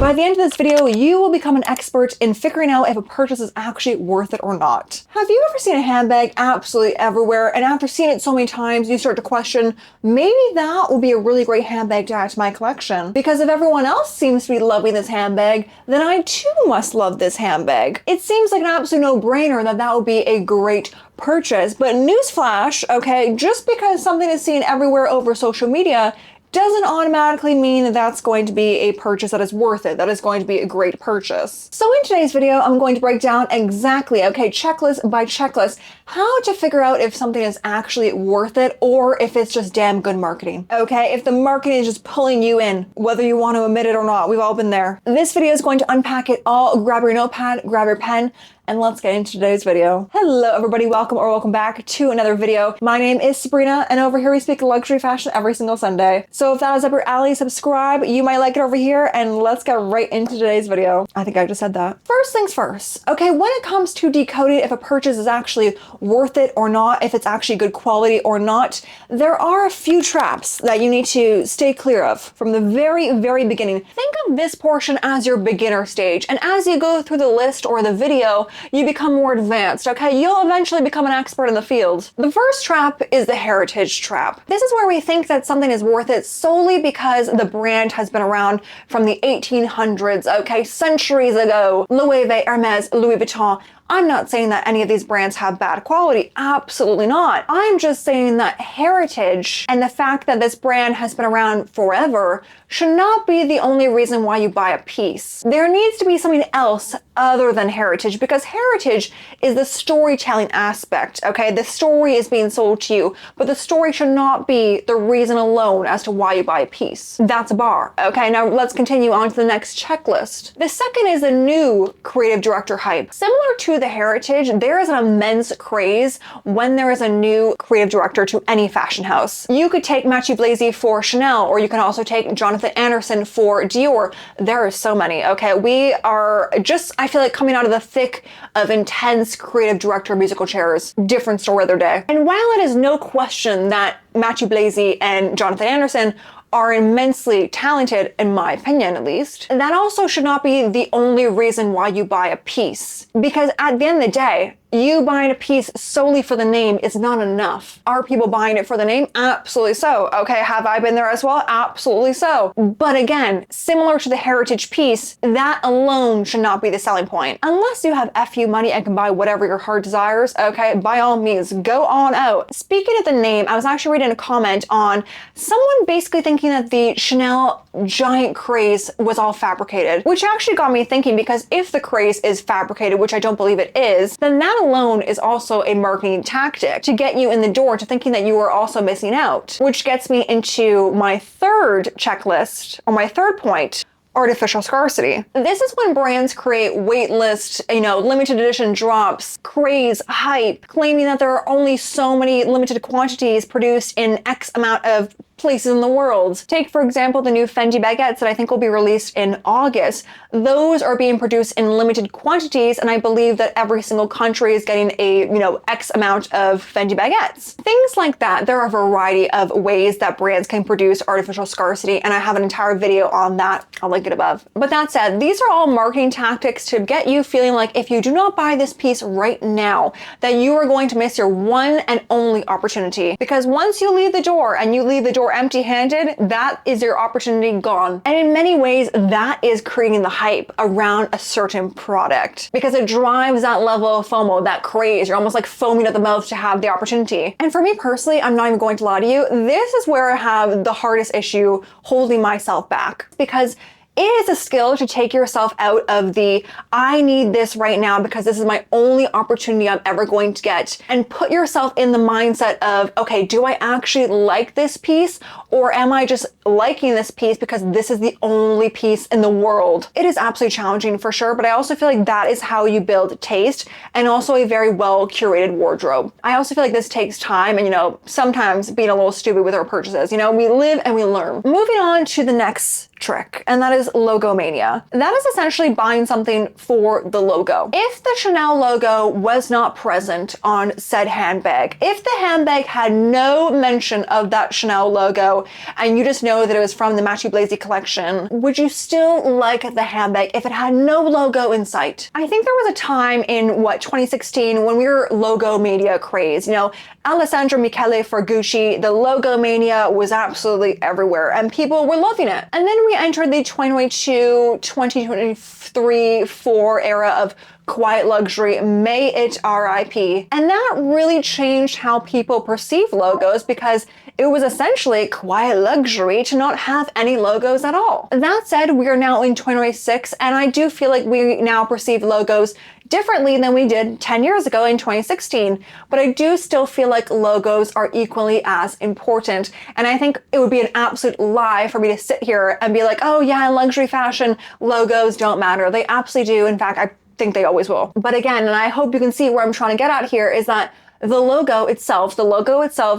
By the end of this video, you will become an expert in figuring out if a purchase is actually worth it or not. Have you ever seen a handbag absolutely everywhere, and after seeing it so many times, you start to question, maybe that would be a really great handbag to add to my collection? Because if everyone else seems to be loving this handbag, then I too must love this handbag. It seems like an absolute no-brainer that that would be a great purchase, but newsflash, okay, just because something is seen everywhere over social media doesn't automatically mean that that's going to be a purchase that is worth it, that is going to be a great purchase. So in today's video, I'm going to break down exactly, okay, checklist by checklist, how to figure out if something is actually worth it or if it's just damn good marketing, okay? If the marketing is just pulling you in, whether you want to admit it or not, we've all been there. This video is going to unpack it all. Grab your notepad, grab your pen, and let's get into today's video. Hello everybody, welcome back to another video. My name is Sabrina, and over here we speak luxury fashion every single Sunday. So if that is up your alley, subscribe, you might like it over here, and let's get right into today's video. I think I just said that. First things first, okay, when it comes to decoding if a purchase is actually worth it or not, if it's actually good quality or not, there are a few traps that you need to stay clear of from the very beginning. Think of this portion as your beginner stage, and as you go through the list or the video, you become more advanced, okay? You'll eventually become an expert in the field. The first trap is the heritage trap. This is where we think that something is worth it solely because the brand has been around from the 1800s, okay? Centuries ago. Loewe, Hermes, Louis Vuitton. I'm not saying that any of these brands have bad quality, absolutely not. I'm just saying that heritage and the fact that this brand has been around forever should not be the only reason why you buy a piece. There needs to be something else other than heritage, because heritage is the storytelling aspect, okay? The story is being sold to you, but the story should not be the reason alone as to why you buy a piece. That's a bar, okay? Now let's continue on to the next checklist. The second is the new creative director hype. Similar to the heritage, there is an immense craze when there is a new creative director to any fashion house. You could take Matthew Blazy for Chanel, or you can also take Jonathan Anderson for Dior. There are so many, okay? We are just, I feel like, coming out of the thick of intense creative director musical chairs. Different story the other day. And while it is no question that Matthew Blazy and Jonathan Anderson are immensely talented, in my opinion at least, that also should not be the only reason why you buy a piece. Because at the end of the day, you buying a piece solely for the name is not enough. Are people buying it for the name? Absolutely so. Okay, have I been there as well? Absolutely so. But again, similar to the heritage piece, that alone should not be the selling point. Unless you have FU money and can buy whatever your heart desires, okay, by all means, go on out. Speaking of the name, I was actually reading a comment on someone basically thinking that the Chanel giant craze was all fabricated, which actually got me thinking, because if the craze is fabricated, which I don't believe it is, then that alone is also a marketing tactic to get you in the door to thinking that you are also missing out, which gets me into my third checklist, or my third point: artificial scarcity. This is when brands create wait list, limited edition drops, craze, hype, claiming that there are only so many limited quantities produced in X amount of places in the world. Take, for example, the new Fendi baguettes that I think will be released in August. Those are being produced in limited quantities, and I believe that every single country is getting a, X amount of Fendi baguettes. Things like that. There are a variety of ways that brands can produce artificial scarcity, and I have an entire video on that. I'll link it above. But that said, these are all marketing tactics to get you feeling like if you do not buy this piece right now, that you are going to miss your one and only opportunity. Because once you leave the door, and you leave the door empty-handed, that is your opportunity gone. And in many ways, that is creating the hype around a certain product, because it drives that level of FOMO, that craze. You're almost like foaming at the mouth to have the opportunity. And for me personally, I'm not even going to lie to you, this is where I have the hardest issue holding myself back, because it is a skill to take yourself out of the I need this right now because this is my only opportunity I'm ever going to get, and put yourself in the mindset of, okay, do I actually like this piece, or am I just liking this piece because this is the only piece in the world? It is absolutely challenging for sure, but I also feel like that is how you build taste and also a very well curated wardrobe. I also feel like this takes time and, sometimes being a little stupid with our purchases. We live and we learn. Moving on to the next trick, and that is Logomania. That is essentially buying something for the logo. If the Chanel logo was not present on said handbag, if the handbag had no mention of that Chanel logo and you just know that it was from the Matchy Blazy collection, would you still like the handbag if it had no logo in sight? I think there was a time in 2016 when we were Logomania craze. You know, Alessandro Michele for Gucci, the Logomania was absolutely everywhere and people were loving it. And then we entered the 2022, 2023, 4 era of quiet luxury, may it RIP. And that really changed how people perceive logos because it was essentially quiet luxury to not have any logos at all. That said, we are now in 2026 and I do feel like we now perceive logos differently than we did 10 years ago in 2016. But I do still feel like logos are equally as important. And I think it would be an absolute lie for me to sit here and be like, oh yeah, in luxury fashion, logos don't matter. They absolutely do. In fact, I think they always will. But again, and I hope you can see where I'm trying to get at here, is that the logo itself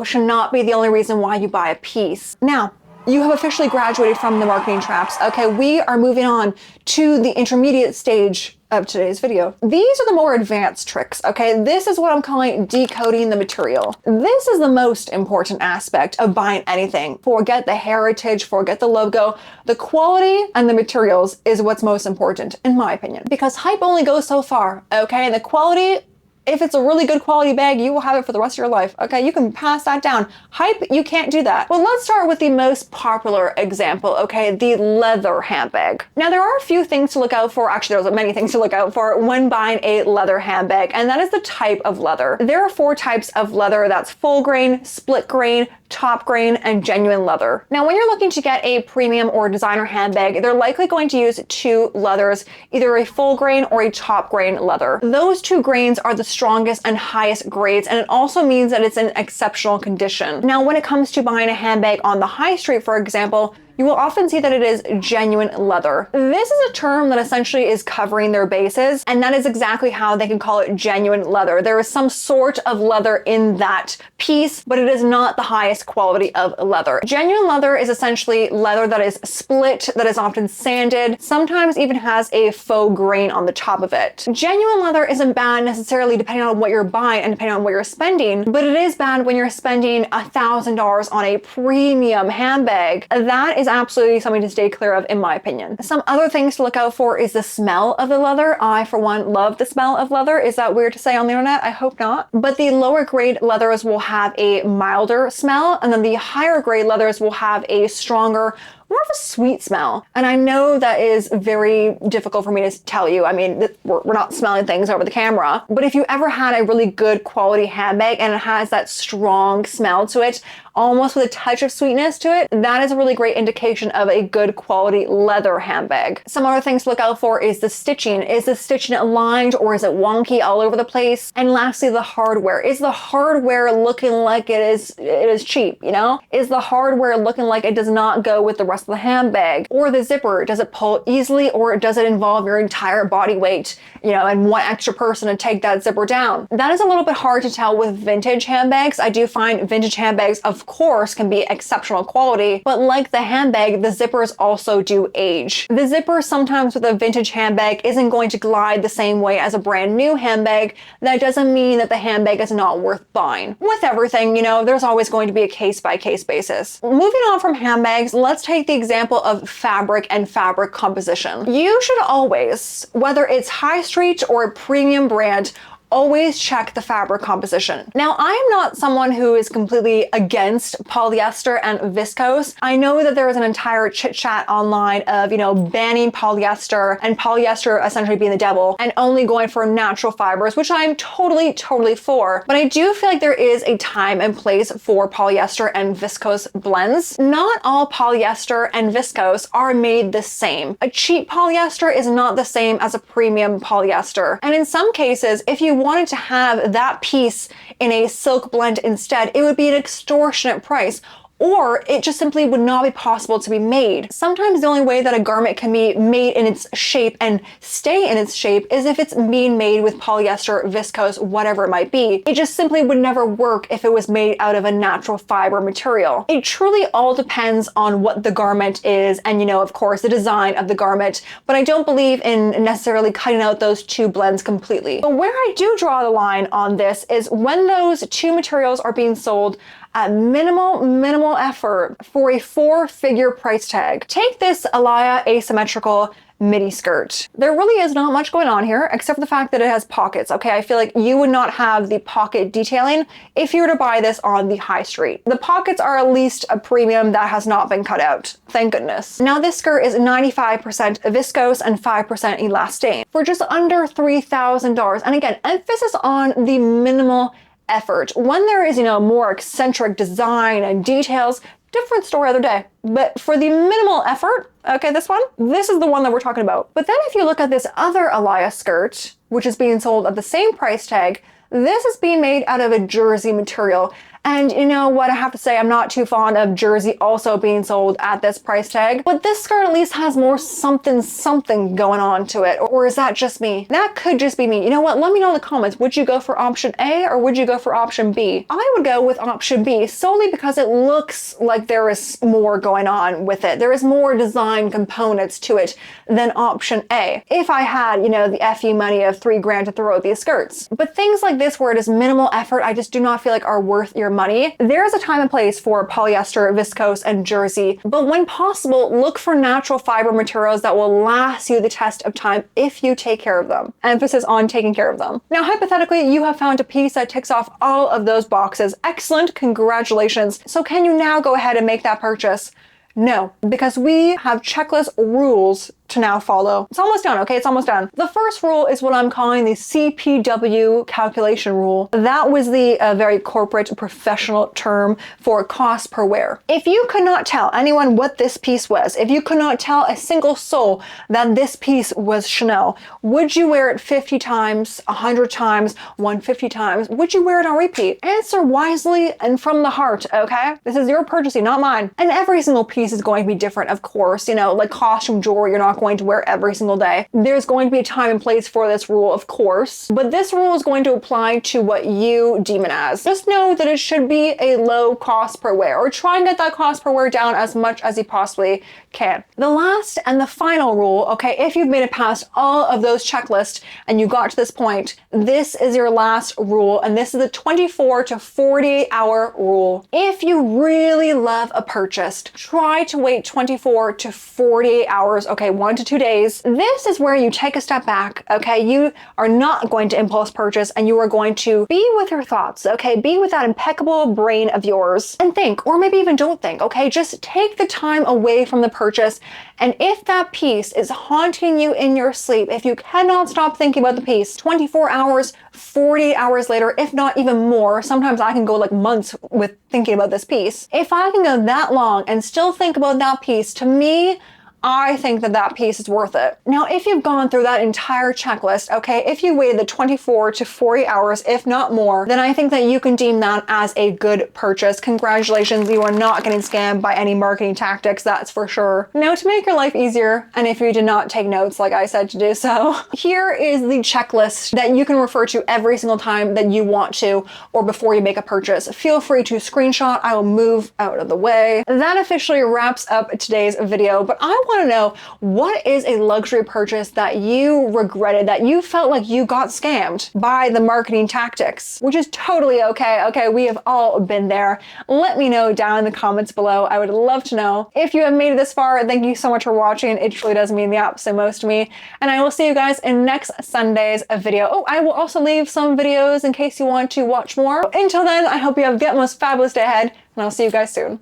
should not be the only reason why you buy a piece. Now, you have officially graduated from the marketing traps. Okay, we are moving on to the intermediate stage of today's video. These are the more advanced tricks, okay? This is what I'm calling decoding the material. This is the most important aspect of buying anything. Forget the heritage, forget the logo. The quality and the materials is what's most important, in my opinion. Because hype only goes so far, okay? And the quality, if it's a really good quality bag, you will have it for the rest of your life. Okay, you can pass that down. Hype, you can't do that. Well, let's start with the most popular example, okay, the leather handbag. Now, there are a few things to look out for. Actually, there's many things to look out for when buying a leather handbag, and that is the type of leather. There are 4 types of leather. That's full grain, split grain, top grain, and genuine leather. Now, when you're looking to get a premium or designer handbag, they're likely going to use 2 leathers, either a full grain or a top grain leather. Those 2 grains are the strongest and highest grades, and it also means that it's in exceptional condition. Now, when it comes to buying a handbag on the high street, for example, you will often see that it is genuine leather. This is a term that essentially is covering their bases, and that is exactly how they can call it genuine leather. There is some sort of leather in that piece, but it is not the highest quality of leather. Genuine leather is essentially leather that is split, that is often sanded, sometimes even has a faux grain on the top of it. Genuine leather isn't bad necessarily depending on what you're buying and depending on what you're spending, but it is bad when you're spending $1,000 on a premium handbag. That is absolutely something to stay clear of, in my opinion. Some other things to look out for is the smell of the leather. I, for one, love the smell of leather. Is that weird to say on the internet? I hope not. But the lower grade leathers will have a milder smell, and then the higher grade leathers will have a stronger, more of a sweet smell. And I know that is very difficult for me to tell you. I mean, we're not smelling things over the camera, but if you ever had a really good quality handbag and it has that strong smell to it, almost with a touch of sweetness to it, that is a really great indication of a good quality leather handbag. Some other things to look out for is the stitching. Is the stitching aligned or is it wonky all over the place? And lastly, the hardware. Is the hardware looking like it is cheap, you know? Is the hardware looking like it does not go with the rest of the handbag? Or the zipper, does it pull easily or does it involve your entire body weight, you know, and one extra person to take that zipper down? That is a little bit hard to tell with vintage handbags. I do find vintage handbags, of course, can be exceptional quality, but like the handbag, the zippers also do age. The zipper sometimes with a vintage handbag isn't going to glide the same way as a brand new handbag. That doesn't mean that the handbag is not worth buying. With everything, you know, there's always going to be a case-by-case basis. Moving on from handbags, let's take the example of fabric and fabric composition. You should always, whether it's high street or a premium brand, always check the fabric composition. Now, I am not someone who is completely against polyester and viscose. I know that there is an entire chit chat online of, you know, banning polyester and polyester essentially being the devil and only going for natural fibers, which I'm totally for. But I do feel like there is a time and place for polyester and viscose blends. Not all polyester and viscose are made the same. A cheap polyester is not the same as a premium polyester. And in some cases, if you wanted to have that piece in a silk blend instead, it would be an extortionate price. or it just simply would not be possible to be made. Sometimes the only way that a garment can be made in its shape and stay in its shape is if it's being made with polyester, viscose, whatever it might be. It just simply would never work if it was made out of a natural fiber material. It truly all depends on what the garment is and, of course, the design of the garment, but I don't believe in necessarily cutting out those two blends completely. But where I do draw the line on this is when those two materials are being sold at minimal effort for a 4-figure price tag. Take this Alaïa asymmetrical midi skirt. There really is not much going on here except for the fact that it has pockets, okay? I feel like you would not have the pocket detailing if you were to buy this on the high street. The pockets are at least a premium that has not been cut out. Thank goodness. Now this skirt is 95% viscose and 5% elastane for just under $3,000. And again, emphasis on the minimal effort. When there is, more eccentric design and details, different story other day. But for the minimal effort, okay, this is the one that we're talking about. But then if you look at this other Alaïa skirt, which is being sold at the same price tag, this is being made out of a jersey material. And you know what, I have to say, I'm not too fond of jersey also being sold at this price tag, but this skirt at least has more something going on to it. Or is that just me? That could just be me. You know what, let me know in the comments, would you go for option A or would you go for option B? I would go with option B solely because it looks like there is more going on with it. There is more design components to it than option A. If I had, the FU money of $3,000 to throw at these skirts. But things like this where it is minimal effort, I just do not feel like are worth your money. There is a time and place for polyester, viscose, and jersey, but when possible, look for natural fiber materials that will last you the test of time if you take care of them. Emphasis on taking care of them. Now, hypothetically, you have found a piece that ticks off all of those boxes. Excellent, congratulations. So can you now go ahead and make that purchase? No, because we have checklist rules to now follow. It's almost done, okay? It's almost done. The first rule is what I'm calling the CPW calculation rule. That was the very corporate professional term for cost per wear. If you could not tell anyone what this piece was, if you could not tell a single soul that this piece was Chanel, would you wear it 50 times, 100 times, 150 times? Would you wear it on repeat? Answer wisely and from the heart, okay? This is your purchasing, not mine. And every single piece is going to be different, of course. Like costume jewelry, you're not going to wear every single day. There's going to be a time and place for this rule, of course, but this rule is going to apply to what you deem it as. Just know that it should be a low cost per wear, or try and get that cost per wear down as much as you possibly can. The last and the final rule, okay, if you've made it past all of those checklists and you got to this point, this is your last rule, and this is the 24 to 48 hour rule. If you really love a purchase, try to wait 24 to 48 hours, okay, 1 to 2 days. This is where you take a step back, okay? You are not going to impulse purchase and you are going to be with your thoughts, okay? Be with that impeccable brain of yours and think, or maybe even don't think, okay? Just take the time away from the purchase. And if that piece is haunting you in your sleep, if you cannot stop thinking about the piece, 24 hours, 48 hours later, if not even more, sometimes I can go like months with thinking about this piece. If I can go that long and still think about that piece, to me, I think that that piece is worth it. Now, if you've gone through that entire checklist, okay, if you waited the 24 to 40 hours, if not more, then I think that you can deem that as a good purchase. Congratulations, you are not getting scammed by any marketing tactics, that's for sure. Now, to make your life easier, and if you did not take notes like I said to do so, here is the checklist that you can refer to every single time that you want to, or before you make a purchase. Feel free to screenshot, I will move out of the way. That officially wraps up today's video, but I want to know, what is a luxury purchase that you regretted, that you felt like you got scammed by the marketing tactics, which is totally okay. Okay, we have all been there. Let me know down in the comments below. I would love to know. If you have made it this far, thank you so much for watching. It truly does mean the absolute most to me. And I will see you guys in next Sunday's video. Oh, I will also leave some videos in case you want to watch more. Until then, I hope you have the most fabulous day ahead, and I'll see you guys soon.